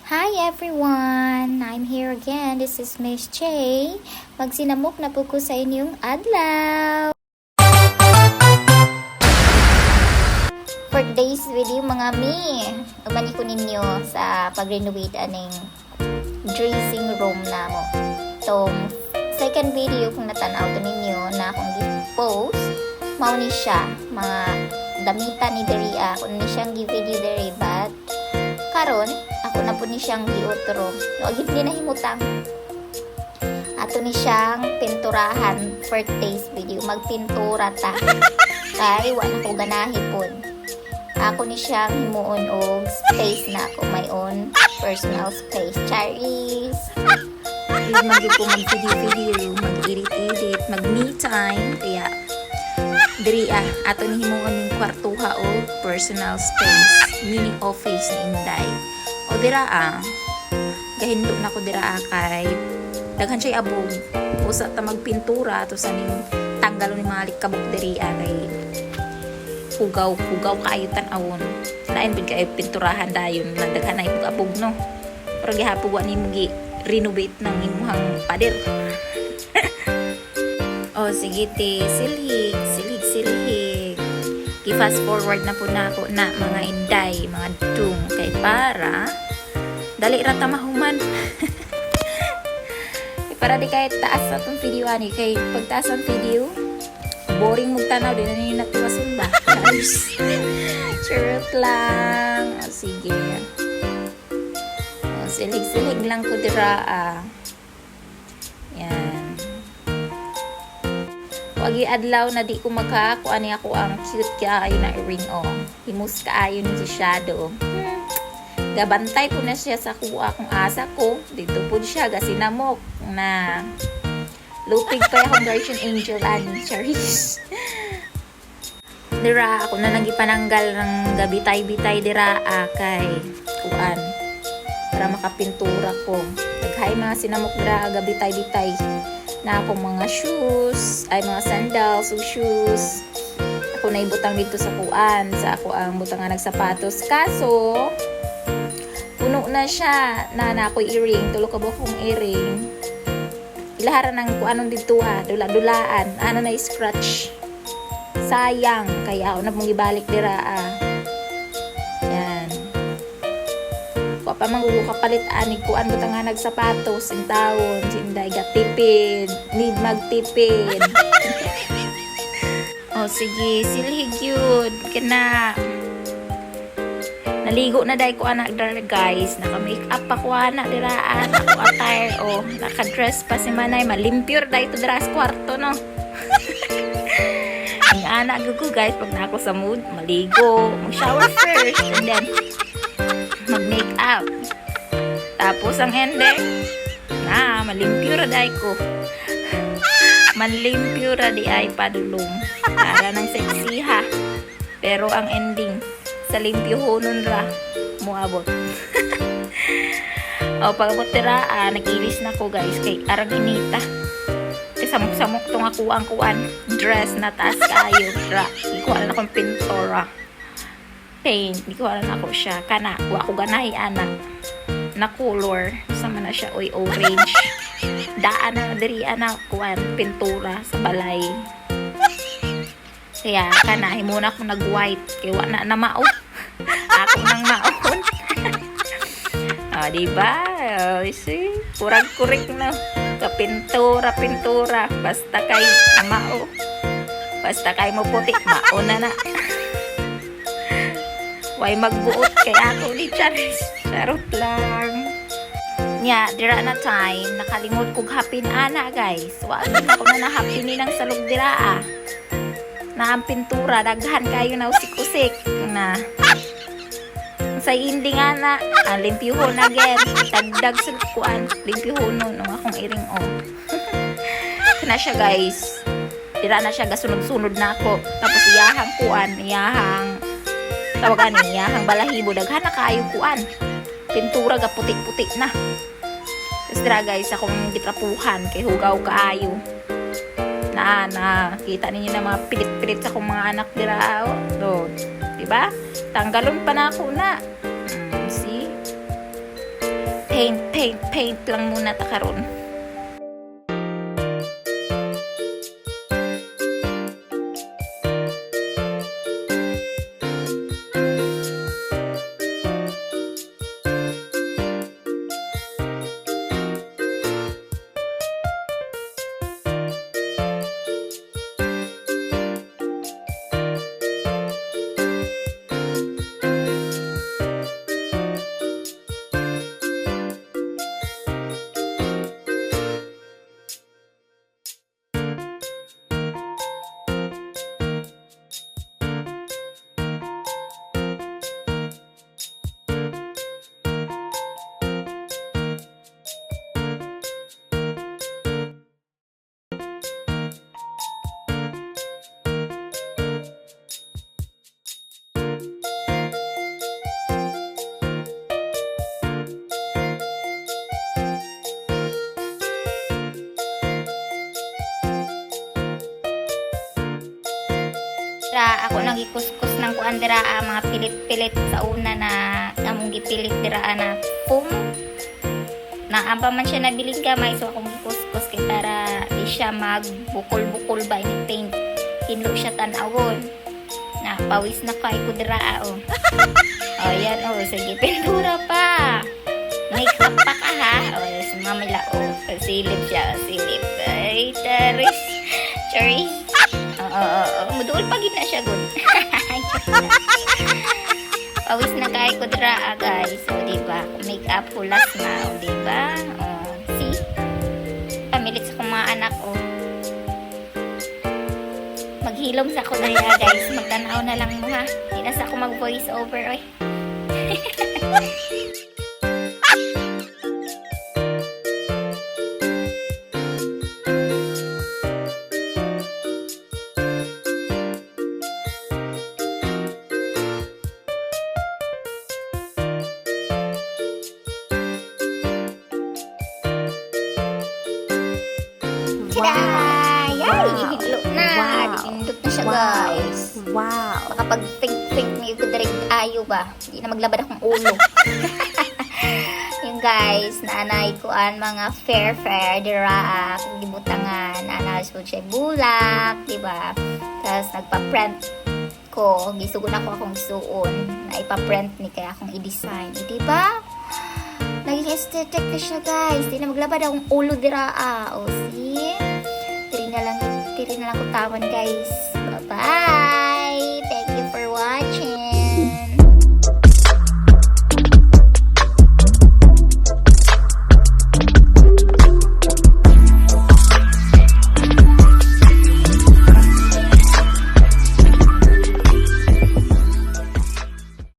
Hi everyone! I'm here again. This is Miss J. Magsinamok na po ko sa inyong adlaw. For today's video mga mi, umani ko ninyo sa pag-renovate aning dressing room na mo. Itong second video kung natanaw to ninyo na akong gi-post, mao ni siya, mga damitan ni Daria. Kung ni siyang gi-video diri, but karon ako na po ni siyang giotro. Wag hindi na himutang. Ato ni siyang pinturahan for today's video. Magpintura ta. Kay wa na ko ganahipon. Ako ni siyang himuon og space na ako, my own personal space. Charis. Hindi man ko mag-video, mag-edit, mag-me time. Kaya, diri ato ni himuon ng kwartuha o personal space. Mini office ni Inday. O dira gahindog na ko dira kay daghan siya abog. Usa ta magpintura to sa ning tanggal ni mga likabok diri kay pugaw kayo tan-awon. Lain bid kay pinturahan dayon na daghan na abog no. Pero gihapon wa nimo gi renovate ng imuhang pader. O sige te, silhig. I-fast forward na po na ako na mga Inday, mga dung kay para dali rata mahuman. Para di kahit taas na itong video ani kay pagtaas ang video boring magtanaw din na nyo natuwasun ba. Charot lang. O, sige. O, silig lang ko dira yan. Wagi adlaw na di ko makakuha ni ako ang cute kaayo na ring himus kaayo ni shadow. Gabantay ko na siya sa kuha kung asa ko. Dito po siya gasinamok na lupig pa yung version angel ani Charis. Dira ako na nagipananggal ng gabitay-bitay dira kay kuan para makapintura ko. Naghay mga sinamok dira gabitay-bitay na akong mga shoes, ay mga sandals o shoes. Ako na ibutang dito sa kuan, sa ako ang butang nga nagsapatos. Kaso, puno na siya na ako'y earring, tulo ka ba kong earring. Ilaharan ng kuanon dito dula-dulaan, ano na scratch. Sayang, kaya ako na mong ibalik dira Yan. Wa pa kapalit ani kuan butang nga nagsapatos in taon sinday gatipid need magtipid. O sige, silhig yun kana naligo na day ko anak dara guys, naka-make up ako anak diraan ako attire naka-dress pa si manay malimpyor day to dira sa kwarto no. Ang anak ko guys pag na ako sa mood maligo mag-shower first and then mag-make up. Tapos ang ending, malimpyo ra day ko. Malimpyo ra di ay padulong. Para ng sexy ha. Pero ang ending, sa limpyo honon ra, muabot. Pagabot tira, nag-iris na ko guys, kay arang inita. Samok-samok tong ako ang kuan, dress na taas kayo. Ikuha na akong pintora. Paint, di ko alam ako siya kana wa ko ganahi ana na color sama na siya orange daan na diri ana kuan pintura sa balay kaya kana himuna ko nag white kay wa na mao ako nang maon. Diba see kurang kurik na ka pintura basta kay mao basta kay mo puti mao na way magbuot kaya ako ni Charis. Charot lang. Nya, dira na time. Nakalimot kong hapin ana guys. Wag ako na nahapin ni ng salog dira na ang pintura. Daghan kayo na usik-usik. Na sa hindi nga na limpyuhon again. Dagdag sa kuan. Limpyuhon nun. Nung akong iring Kana siya guys. Dira na siya gasunod-sunod na ako. Tapos iyahang kuan. Iyahang tawagan niya hang balahibo daghan na kaayo kuan pintura ga putik-putik na. Tapos dira guys akong gitrapuhan kay hugaw kaayo na kita ninyo na mga pilit-pilit sa akong mga anak dira diba tanggalon pa na ako na see paint lang muna ta karon. Ako nang gikuskus ng kuan dira mga pilit-pilit sa una na among gipilit dira na foam na amba man siya nabiling gamay, so akong gikuskus kay para di siya magbukol-bukol ba ni paint, hinlo siya tan-awon na pawis na kay ko dira oh. Oh yan oh, sige pintura pa, make up pa ka ha oh, sumamila oh, silip siya, silip ay taris charis. Muduol pa gid na siya gud. Pawis na kay ko dra guys. So di ba? Make up hulas na, di ba? See? Pamilit sa kong mga anak oh. Maghilom sa ko na guys. Magtanaw na lang mo ha. Di na sa ako mag voice over oy. Tada! Yay! Higlo na! Wow. Pindot na siya guys. Wow. Baka pag pink may kudarig ayo ba? Hindi na maglabad akong ulo. Yung guys, naanay ko ang mga fair dira kung gibutangan. Naanay ko siya bulak, diba? Tapos nagpa-print ko. Gisugon ako akong suon. Na ipa-print ni kaya akong i-design. Diba? Naging aesthetic na siya guys. Di na maglabad akong ulo dira O see? Tiri na lang ko tawan guys. Bye-bye!